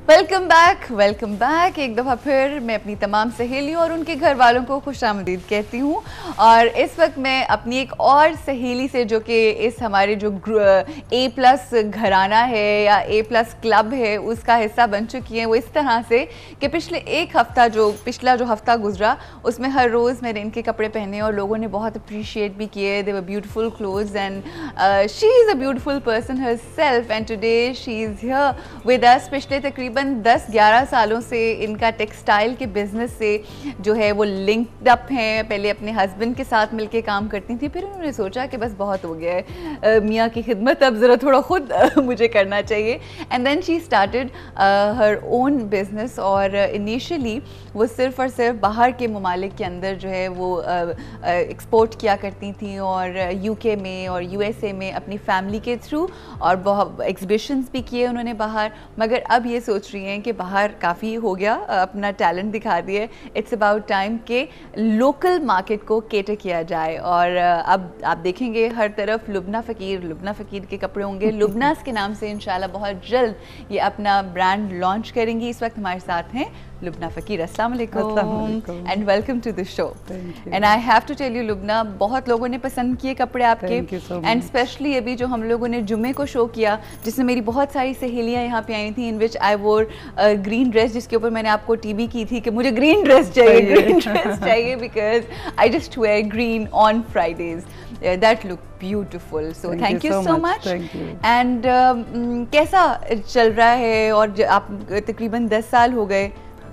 Welcome back. एक दफ़ा फिर मैं अपनी तमाम सहेलियों और उनके घर वालों को खुशामदीद कहती हूँ। और इस वक्त मैं अपनी एक और सहेली से, जो कि इस हमारे जो A+ घराना है या A+ क्लब है, उसका हिस्सा बन चुकी हैं। वो इस तरह से कि पिछला जो हफ्ता गुजरा उसमें हर रोज़ मैंने इनके कपड़े पहने और लोगों ने बहुत अप्रिशिएट भी किए। They were beautiful clothes and she is a beautiful person herself and today she is here with us. पिछले तकरीबन 10-11 सालों से इनका टेक्सटाइल के बिज़नेस से जो है वो लिंक्ड अप हैं। पहले अपने हस्बैंड के साथ मिलके काम करती थी, फिर उन्होंने सोचा कि बस बहुत हो गया है मियाँ की खिदमत, अब ज़रा थोड़ा ख़ुद मुझे करना चाहिए। And then she started her own business. और इनिशियली वो सिर्फ़ और सिर्फ बाहर के ममालिक के अंदर जो है वो एक्सपोर्ट किया करती थी, और UK में और USA में अपनी फैमिली के थ्रू, और बहुत एग्ज़िबिशंस भी किए उन्होंने बाहर। मगर अब ये सोच रही हैं कि बाहर काफ़ी हो गया, अपना टैलेंट दिखा दिए, इट्स अबाउट टाइम के लोकल मार्केट को केटर किया जाए। और अब आप देखेंगे हर तरफ लुबना फ़कीर के कपड़े होंगे। लुबनास के नाम से इंशाल्लाह बहुत जल्द ये अपना ब्रांड लॉन्च करेंगी। इस वक्त हमारे साथ हैं लुबना फ़कीर। अस्सलाम वालेकुम and welcome to the show. And I have to tell you Lubna, बहुत लोगों ने पसंद किए कपड़े आपके, एंड स्पेशली अभी जो हम लोगों ने जुम्मे को शो किया जिसमें मेरी बहुत सारी सहेलियाँ यहाँ पे आई थी, इन विच आई वोर ग्रीन ड्रेस, जिसके ऊपर मैंने आपको टीवी की थी कि मुझे ग्रीन ड्रेस चाहिए because I just wear green on Fridays. That look beautiful. So thank you so much. And कैसा चल रहा है? और आप तकरीबन 10 साल हो गए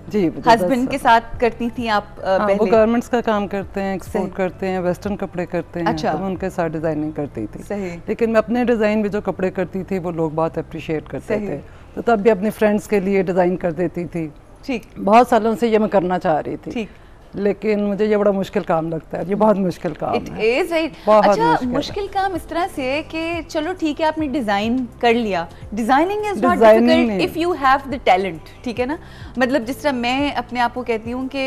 जी हस्बैंड के साथ करती थी आप पहले? वो गारमेंट्स का काम करते हैं, एक्सपोर्ट करते हैं, वेस्टर्न कपड़े करते हैं। अच्छा। तो उनके साथ डिजाइनिंग करती थी। सही। लेकिन मैं अपने डिजाइन भी जो कपड़े करती थी वो लोग बहुत अप्रिशिएट करते थे, तो तब भी अपने फ्रेंड्स के लिए डिजाइन कर देती थी। ठीक। बहुत सालों से ये मैं करना चाह रही थी। ठीक। लेकिन मुझे ये बड़ा मुश्किल काम लगता है, ये बहुत मुश्किल काम है। अच्छा, मुश्किल काम इस तरह से कि चलो ठीक है आपने डिजाइन कर लिया, designing is not difficult if you have the talent, ठीक है ना। मतलब जिस तरह मैं अपने आप को कहती हूँ कि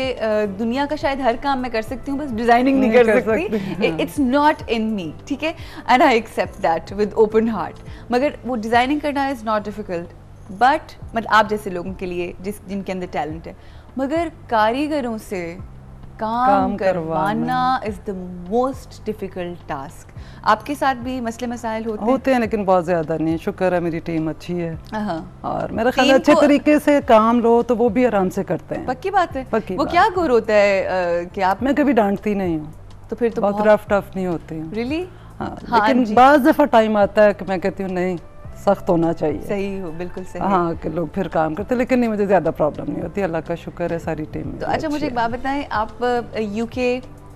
दुनिया का शायद हर काम मैं कर सकती हूँ, बस डिजाइनिंग नहीं कर सकती। इट्स नॉट इन मी, ठीक है, and I accept that with open heart. मगर वो डिजाइनिंग करना इज नॉट डिफिकल्ट, बट मतलब आप जैसे लोगों के लिए जिनके अंदर टैलेंट है। मगर कारीगरों से काम करवाना is the most difficult task. आपके साथ भी मसले मसाइल होते हैं? लेकिन बहुत ज्यादा नहीं। शुक्र है मेरी टीम अच्छी है, और मेरा ख्याल अच्छे तरीके से काम लो तो वो भी आराम से करते हैं। पक्की बात है। वो क्या गुर होता है कि आप? मैं कभी डांटती नहीं हूँ, तो फिर तो बहुत रफ टफ नहीं होती हूँ। रियली? लेकिन बाज़ दफा टाइम आता है कि मैं कहती हूँ नहीं, सख्त होना चाहिए। सही हो, बिल्कुल सही। हाँ, कि लोग फिर काम करते, लेकिन नहीं, मुझे ज़्यादा प्रॉब्लम नहीं होती, अल्लाह का शुक्र है सारी टीम में। तो अच्छा, मुझे एक बात बताएं, आप UK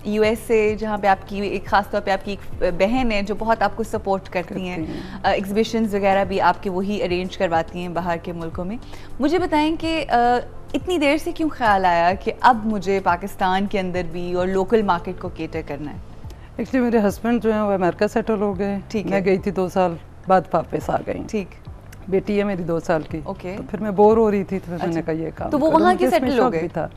USA जहाँ पे आपकी एक ख़ास तौर पे आपकी एक बहन है जो बहुत आपको सपोर्ट करती हैं, एग्जिबिशंस वगैरह भी आपके वही अरेंज करवाती हैं बाहर के मुल्कों में। मुझे बताएं कि इतनी देर से क्यों ख्याल आया कि अब मुझे पाकिस्तान के अंदर भी और लोकल मार्केट को केटर करना है? एक्चुअली मेरे हस्बैंड जो है वो अमेरिका सेटल हो गए। ठीक है। मैं गई थी 2 साल बाद वापस आ गई। ठीक। बेटी है मेरी 2 साल की। ओके। तो फिर मैं बोर हो रही थी, तो फिर मैंने कहा ये काम। तो वो वहाँ की सेटल हो गए? था,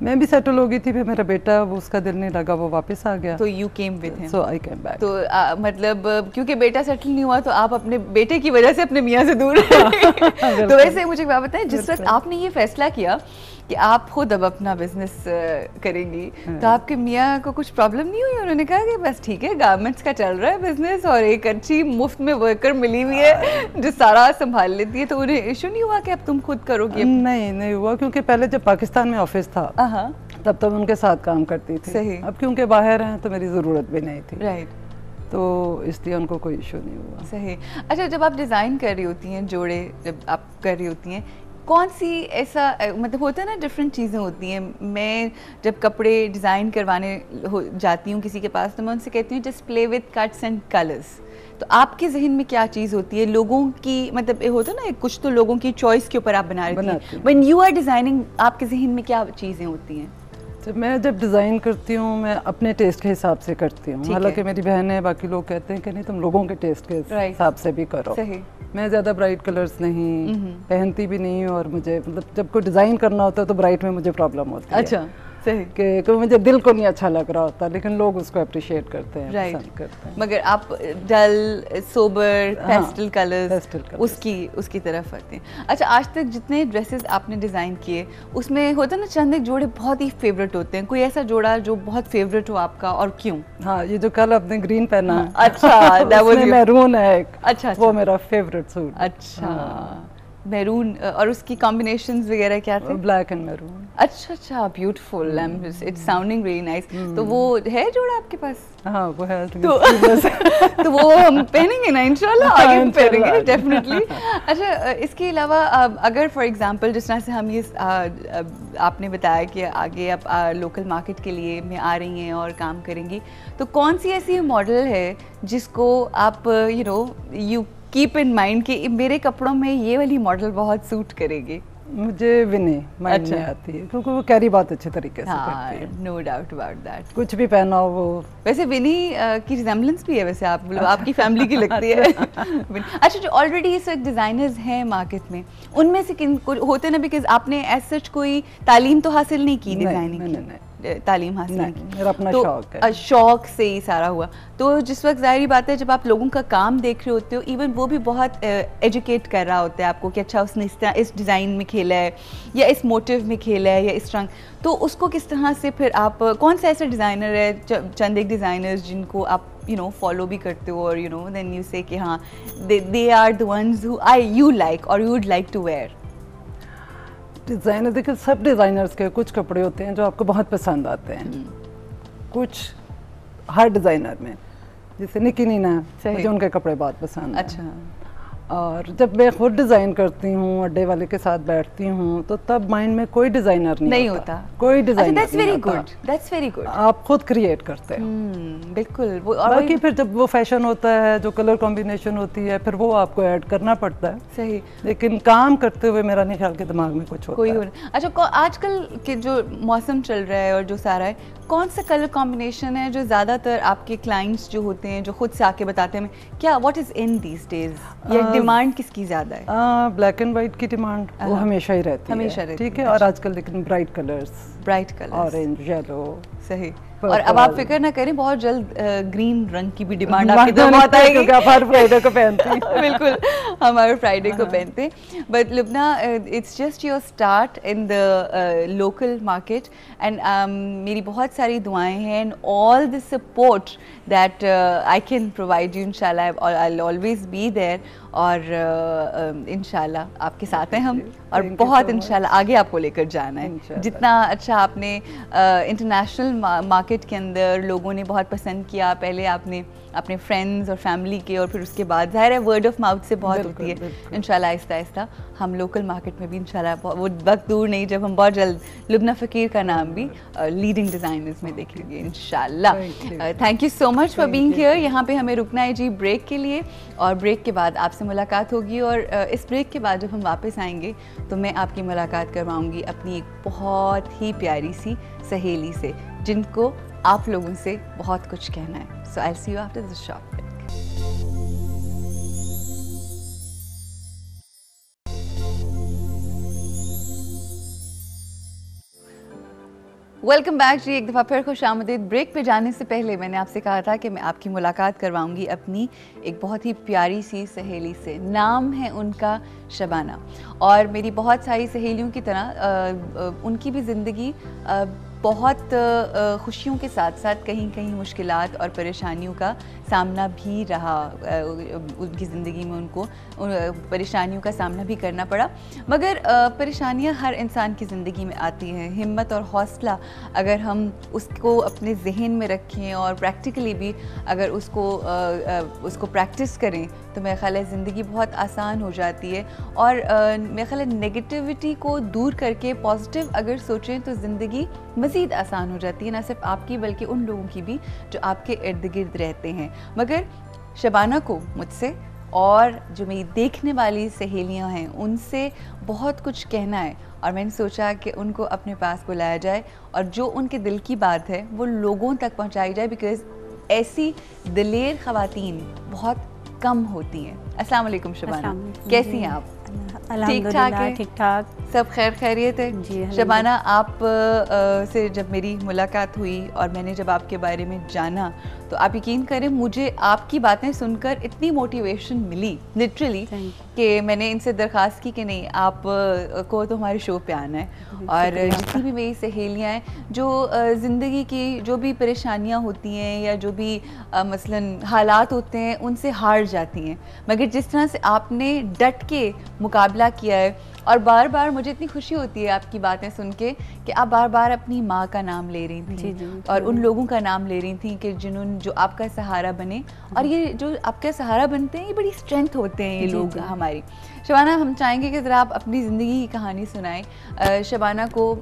मैं भी सेटल हो गई थी। फिर मेरा बेटा, वो उसका दिल नहीं लगा, वो वापस आ गया। तो you came with him? So I came back. तो मतलब क्योंकि बेटा सेटल नहीं हुआ तो आप अपने बेटे की वजह से अपने मियाँ से दूर तो वैसे मुझे बात बताएं, जिस वक्त आपने ये फैसला किया कि आप खुद अब अपना बिजनेस करेंगी, तो आपके मियाँ को कुछ प्रॉब्लम नहीं हुई? उन्होंने कहा कि बस ठीक है, गारमेंट्स का चल रहा है बिजनेस और एक अच्छी मुफ्त में वर्कर मिली हुई है जो सारा संभाल लेती है, तो उन्हें इशू नहीं हुआ कि अब तुम खुद करोगी? नहीं हुआ, क्योंकि पहले जब पाकिस्तान में ऑफिस था तब उनके साथ काम करती थी। सही। अब क्योंकि बाहर हैं तो मेरी ज़रूरत भी नहीं थी। राइट। तो इसलिए उनको कोई इशू नहीं हुआ। सही। अच्छा, जब आप डिज़ाइन कर रही होती हैं, जोड़े जब आप कर रही होती हैं, कौन सी ऐसा मतलब होता है ना, डिफरेंट चीज़ें होती हैं। मैं जब कपड़े डिज़ाइन करवाने जाती हूँ किसी के पास, तो मैं उनसे कहती हूँ just play with cuts and colours. तो आपके जहन में क्या चीज़ होती है? लोगों की मतलब होता है ना, कुछ तो लोगों की चॉइस के ऊपर आप बना रही हैं। व्हेन यू आर डिज़ाइनिंग, आपके जहन में क्या चीज़ें होती हैं? मैं जब डिज़ाइन करती हूँ मैं अपने टेस्ट के हिसाब से करती हूँ। हालांकि मेरी बहन है, बाकी लोग कहते हैं कि नहीं तुम लोगों के टेस्ट के हिसाब से भी करो। सही। मैं ज़्यादा ब्राइट कलर्स नहीं पहनती भी नहीं हूँ, और मुझे मतलब जब कोई डिज़ाइन करना होता है तो ब्राइट में मुझे प्रॉब्लम होती है। अच्छा। सही कि मुझे दिल को नहीं अच्छा लग रहा होता, लेकिन लोग उसको अप्रिशिएट करते हैं, पसंद करते हैं। मगर आप डल सोबर पेस्टल कलर्स उसकी तरफ आते हैं। अच्छा, आज तक जितने ड्रेसेस आपने डिज़ाइन किए उसमें होता है ना चंद एक जोड़े बहुत ही फेवरेट होते हैं, कोई ऐसा जोड़ा जो बहुत फेवरेट हो आपका और क्यों? हाँ, ये जो कल आपने ग्रीन पहना है, अच्छा उसमें मैरून है एक, अच्छा वो मेरा फेवरेट सूट। अच्छा, मैरून, और उसकी कॉम्बिनेशंस वगैरह क्या थे? Black and maroon. अच्छा, beautiful, it's sounding really nice. तो वो है जोड़ा आपके पास? हाँ, वो है। तो वो हम पहनेंगे ना इंशाल्लाह, आगे पहनेंगे डेफिनेटली। अच्छा, इसके अलावा अगर फॉर एग्जांपल जिस तरह से हम ये आपने बताया कि आगे आप लोकल मार्केट के लिए में आ रही हैं और काम करेंगी, तो कौन सी ऐसी मॉडल है जिसको आप यू कीप इन माइंड कि मेरे कपड़ों में ये वाली मॉडल बहुत सूट करेगी? मुझे विनी माइंड में आती है, क्योंकि वो कैरी बहुत अच्छे तरीके से करती है। No doubt about that. कुछ भी पहना हो वो। वैसे विनी की रिजेम्बलेंस भी है वैसे, आप मतलब आपकी फैमिली की लगती है। अच्छा, जो ऑलरेडी इस वक्त डिज़ाइनर्स हैं मार्केट में, उनमें से किन होते ना, बिकॉज आपने एज सच कोई तालीम तो हासिल नहीं की डिज़ाइनिंग की? तालीम हासिल नहीं की, मेरा अपना शौक है। शौक से ही सारा हुआ। तो जिस वक्त जाहिर बात है जब आप लोगों का काम देख रहे होते हो, इवन वो भी बहुत एजुकेट कर रहा होता है आपको कि अच्छा उसने इस डिज़ाइन में खेला है या इस मोटिव में खेला है या इस रंग, तो उसको किस तरह से फिर आप कौन सा ऐसा डिज़ाइनर है, चंद एक डिज़ाइनर्स जिनको आप फॉलो भी करते हो और देन यू से कि हाँ they are the ones who you like और you would like to wear? Designer, देखिए सब डिज़ाइनर्स के कुछ कपड़े होते हैं जो आपको बहुत पसंद आते हैं, कुछ हर डिज़ाइनर में, जैसे निकी नीना, मुझे उनके कपड़े बहुत पसंद हैं। अच्छा। और जब मैं खुद डिज़ाइन करती हूँ, अड्डे वाले के साथ बैठती हूँ, तो तब माइंड में कोई डिज़ाइनर नहीं होता। कोई designer that's very good, that's very good. आप खुद क्रिएट करते हैं। बिल्कुल। बाकी फिर जब वो फैशन होता है, जो कलर कॉम्बिनेशन होती है, फिर वो आपको ऐड करना पड़ता है। सही। लेकिन काम करते हुए मेरा नहीं ख्याल के दिमाग में कुछ होता है। अच्छा, आजकल के जो मौसम चल रहा है और जो सारा है, कौन सा कलर कॉम्बिनेशन है जो ज़्यादातर आपके क्लाइंट्स जो होते हैं, जो खुद से आके बताते हैं क्या what is in these days, या डिमांड किसकी ज़्यादा है? ब्लैक एंड वाइट की डिमांड वो हमेशा ही रहती है, हमेशा रहती है, ठीक है। और आजकल लेकिन ब्राइट कलर्स, ऑरेंज, येलो। सही। और अब आप फिक्र ना करें, बहुत जल्द ग्रीन रंग की भी डिमांड आपकी तरफ बहुत आएगी, क्योंकि आप हर फ्राइडे को पहनते हैं। बिल्कुल, हम हर फ्राइडे को पहनते हैं। But Lubna, it's just your start in the local market, and मेरी बहुत सारी दुआएं हैं and all the support that I can provide you. इंशाल्लाह I will always be there, और इंशाल्लाह आपके साथ हैं हम, और बहुत इंशाल्लाह आगे आपको लेकर जाना है। जितना अच्छा आपने इंटरनेशनल मार्केट के अंदर लोगों ने बहुत पसंद किया, पहले आपने अपने फ्रेंड्स और फैमिली के, और फिर उसके बाद जाहिर है वर्ड ऑफ माउथ से बहुत होती है। इंशाल्लाह आहिस्ता आहिस्ता हम लोकल मार्केट में भी इंशाल्लाह, वो वक्त दूर नहीं जब हम बहुत जल्द लुबना फ़कीर का नाम भी लीडिंग डिज़ाइनर्स में देखेंगे इंशाल्लाह। Thank you so much for being here. यहाँ पे हमें रुकना है जी ब्रेक के लिए, और ब्रेक के बाद आपसे मुलाकात होगी, और इस ब्रेक के बाद जब हम वापस आएंगे तो मैं आपकी मुलाकात करवाऊँगी अपनी एक बहुत ही प्यारी सी सहेली से, जिनको आप लोगों से बहुत कुछ कहना है। So I'll see you after this short break. Welcome back जी, एक दफ़ा फिर खुश आमदीद। ब्रेक पे जाने से पहले मैंने आपसे कहा था कि मैं आपकी मुलाकात करवाऊंगी अपनी एक बहुत ही प्यारी सी सहेली से। नाम है उनका शबाना, और मेरी बहुत सारी सहेलियों की तरह उनकी भी ज़िंदगी बहुत खुशियों के साथ साथ कहीं कहीं मुश्किलात और परेशानियों का सामना भी रहा। उनकी ज़िंदगी में उनको परेशानियों का सामना भी करना पड़ा, मगर परेशानियां हर इंसान की ज़िंदगी में आती हैं। हिम्मत और हौसला अगर हम उसको अपने जहन में रखें और प्रैक्टिकली भी अगर उसको प्रैक्टिस करें, तो मेरा ख्याल है ज़िंदगी बहुत आसान हो जाती है। और मेरा ख्याल है नेगेटिविटी को दूर करके पॉजिटिव अगर सोचें तो ज़िंदगी मज़ीद आसान हो जाती है, ना सिर्फ आपकी बल्कि उन लोगों की भी जो आपके इर्द गिर्द रहते हैं। मगर शबाना को मुझसे और जो मेरी देखने वाली सहेलियां हैं उनसे बहुत कुछ कहना है, और मैंने सोचा कि उनको अपने पास बुलाया जाए और जो उनके दिल की बात है वो लोगों तक पहुंचाई जाए, बिकॉज़ ऐसी दिलेर ख़वातीन बहुत कम होती हैं। अस्सलाम वालेकुम शबाना, कैसी हैं आप? ठीक ठाक है? ठीक ठाक, सब खैर खैरियत है जी। शबाना, आप से जब मेरी मुलाकात हुई और मैंने जब आपके बारे में जाना तो आप यकीन करें मुझे आपकी बातें सुनकर इतनी मोटिवेशन मिली लिटरली कि मैंने इनसे दरख्वास्त की कि नहीं आप को तो हमारे शो पे आना है। और जितनी भी मेरी सहेलियाँ हैं जो ज़िंदगी की जो भी परेशानियाँ होती हैं या जो भी मसलन हालात होते हैं उनसे हार जाती हैं, मगर जिस तरह से आपने डट के मुकाबला किया है और बार बार मुझे इतनी खुशी होती है आपकी बातें सुन के कि आप बार बार अपनी माँ का नाम ले रही थी जी, और उन लोगों का नाम ले रही थी कि जिन्होंने जो आपका सहारा बने। और ये जो आपका सहारा बनते हैं ये बड़ी स्ट्रेंथ होते हैं ये लोग हमारी। शबाना, हम चाहेंगे कि ज़रा आप अपनी ज़िंदगी की कहानी सुनाएं। शबाना को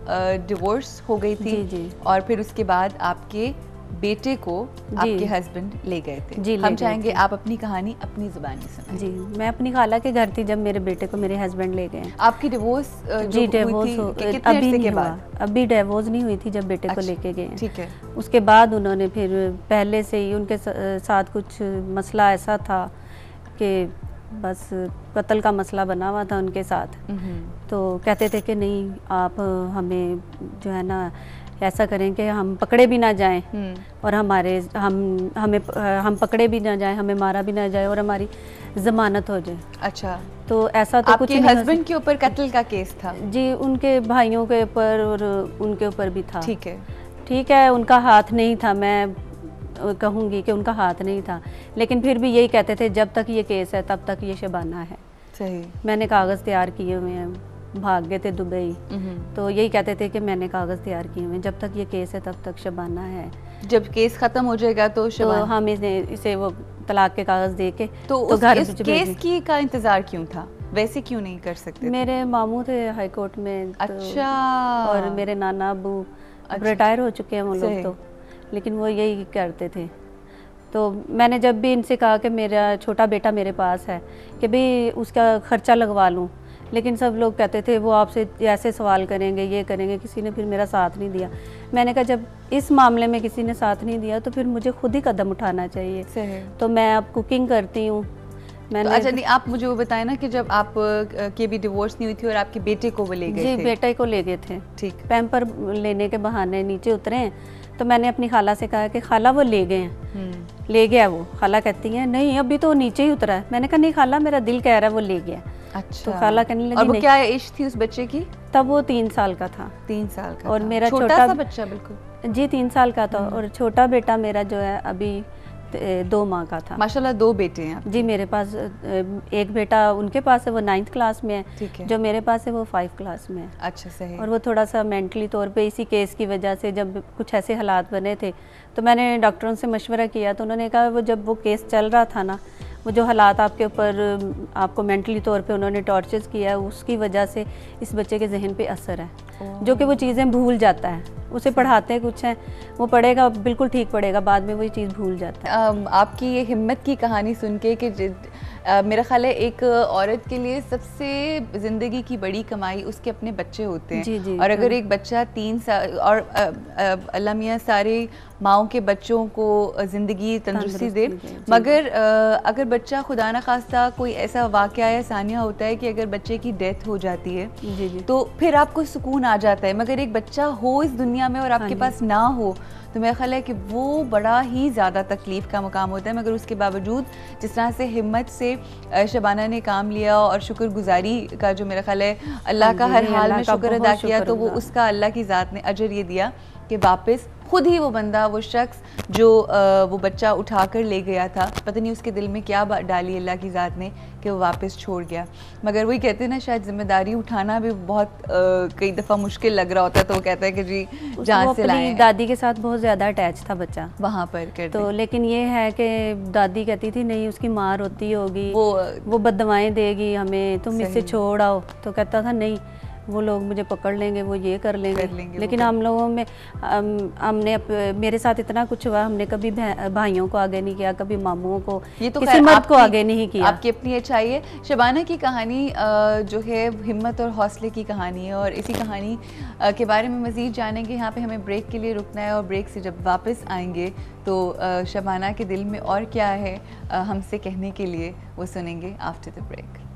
डिवोर्स हो गई थी और फिर उसके बाद आपके बेटे को आपके हस्बैंड ले गए थे। हम चाहेंगे आप अपनी कहानी अपनी ज़ुबानी सुनाएं। जी, मैं अपनी खाला के घर थी जब मेरे बेटे को मेरे हस्बैंड ले गए। आपकी डिवोर्स जी डिवोर्स अभी नहीं हुआ, अभी डिवोर्स नहीं हुई थी जब बेटे को लेके गए। ठीक है। उसके उसके बाद उन्होंने फिर पहले से ही उनके साथ कुछ मसला ऐसा था कि बस कत्ल का मसला बना हुआ था उनके साथ। तो कहते थे कि नहीं आप हमें जो है ना ऐसा करें कि हम पकड़े भी ना जाएं और हम पकड़े भी ना जाएं, हमें मारा भी ना जाए और हमारी जमानत हो जाए। अच्छा, तो ऐसा तो कुछ आपके हस्बैंड के ऊपर कत्ल का केस था? जी, उनके भाइयों के ऊपर और उनके ऊपर भी था। ठीक है, उनका हाथ नहीं था, मैं कहूँगी कि उनका हाथ नहीं था, लेकिन फिर भी यही कहते थे जब तक ये केस है तब तक ये शबाना है। सही। मैंने कागज़ तैयार किए हुए हैं, भाग गए थे दुबई, तो यही कहते थे कि मैंने कागज़ तैयार किए हुए, जब तक ये केस है तब तक शबाना है, जब केस ख़त्म हो जाएगा तो हम इसे वो तलाक के कागज़ दे के तो घर केस की का इंतज़ार क्यों था? वैसे क्यों नहीं कर सकते? मेरे मामू थे हाई कोर्ट में। अच्छा। और मेरे नाना अबू रिटायर हो चुके हैं वो लोग तो, लेकिन वो यही करते थे। तो मैंने जब भी इनसे कहा कि मेरा छोटा बेटा मेरे पास है कि भाई उसका ख़र्चा लगवा लूँ, लेकिन सब लोग कहते थे वो आपसे ऐसे सवाल करेंगे, ये करेंगे, किसी ने फिर मेरा साथ नहीं दिया। मैंने कहा जब इस मामले में किसी ने साथ नहीं दिया तो फिर मुझे खुद ही कदम उठाना चाहिए। तो मैं अब कुकिंग करती हूँ। मैंने अच्छा नहीं, आप मुझे वो बताएं ना कि जब आप के भी डिवोर्स नहीं हुई थी और आपके बेटे को वो ले गए थे? जी, बेटे को ले गए थे। ठीक। पैम्पर लेने के बहाने नीचे उतरे हैं, तो मैंने अपनी खाला से कहा कि खाला वो ले गए हैं। ले गया वो? खाला कहती है नहीं अभी तो नीचे ही उतरा है। मैंने कहा नहीं खाला मेरा दिल कह रहा है वो ले गया। अच्छा। तो खाला कहने लगी और वो क्या एज थी उस बच्चे की? तब वो 3 साल का था। 3 साल का और था। मेरा छोटा सा बच्चा? बिल्कुल जी, 3 साल का था। और छोटा बेटा मेरा जो है अभी 2 माह का था। माशाल्लाह 2 बेटे हैं जी, मेरे पास एक बेटा उनके पास है वो 9th क्लास में है। ठीक है। जो मेरे पास है वो 5 क्लास में है। अच्छा, सही। और वो थोड़ा सा मेंटली तौर पे इसी केस की वजह से जब कुछ ऐसे हालात बने थे तो मैंने डॉक्टरों से मशवरा किया, तो उन्होंने कहा वो जब वो केस चल रहा था ना, वो जो हालात आपके ऊपर आपको मेंटली तौर पे उन्होंने टॉर्चर्स किया है उसकी वजह से इस बच्चे के जहन पे असर है, जो कि वो चीज़ें भूल जाता है। उसे पढ़ाते हैं कुछ हैं, वो पढ़ेगा बिल्कुल ठीक पढ़ेगा, बाद में वही चीज़ भूल जाता है। आपकी ये हिम्मत की कहानी सुन के कि मेरा ख्याल है एक औरत के लिए सबसे ज़िंदगी की बड़ी कमाई उसके अपने बच्चे होते हैं। जी, जी, और अगर एक बच्चा 3 साल और अल्लाह मियाँ सारे माओं के बच्चों को ज़िंदगी तंदुरुस्ती दे, मगर अगर बच्चा खुदा न खास्ता कोई ऐसा वाक़या या सानिया होता है कि अगर बच्चे की डेथ हो जाती है जी, जी। तो फिर आपको सुकून आ जाता है, मगर एक बच्चा हो इस दुनिया में और आपके पास ना हो तो मेरा ख्याल है कि वो बड़ा ही ज़्यादा तकलीफ़ का मुकाम होता है। मगर उसके बावजूद जिस तरह से हिम्मत से शबाना ने काम लिया और शुक्रगुजारी का जो मेरा ख्याल है अल्लाह का हर हाल में शुक्र अदा किया, तो वो उसका अल्लाह की ज़ात ने अजर ये दिया कि वापस खुद ही वो बंदा, वो शख्स जो वो बच्चा उठा कर ले गया था, पता नहीं उसके दिल में क्या बात डाली अल्लाह की ज़ात ने कि वो वापस छोड़ गया। मगर वही कहते हैं ना, शायद जिम्मेदारी उठाना भी बहुत कई दफ़ा मुश्किल लग रहा होता है, तो वो कहता है कि जी जान से लाएं। दादी के साथ बहुत ज़्यादा अटैच था बच्चा वहाँ पर कर तो, लेकिन ये है कि दादी कहती थी नहीं उसकी माँ रोती होगी, वो बददुआएं देगी हमें, तुम इससे छोड़ आओ। तो कहता था नहीं वो लोग मुझे पकड़ लेंगे, वो ये कर लेंगे। लेकिन हम लोगों में हमने मेरे साथ इतना कुछ हुआ, हमने कभी भाइयों को आगे नहीं किया, कभी मामुओं को, ये तो किसी मर्द को आगे नहीं किया। आपकी अपनी अच्छाई है। शबाना की कहानी जो है हिम्मत और हौसले की कहानी है, और इसी कहानी के बारे में मज़ीद जानेंगे। यहाँ पे हमें ब्रेक के लिए रुकना है, और ब्रेक से जब वापस आएंगे तो शबाना के दिल में और क्या है हमसे कहने के लिए, वो सुनेंगे आफ्टर द ब्रेक।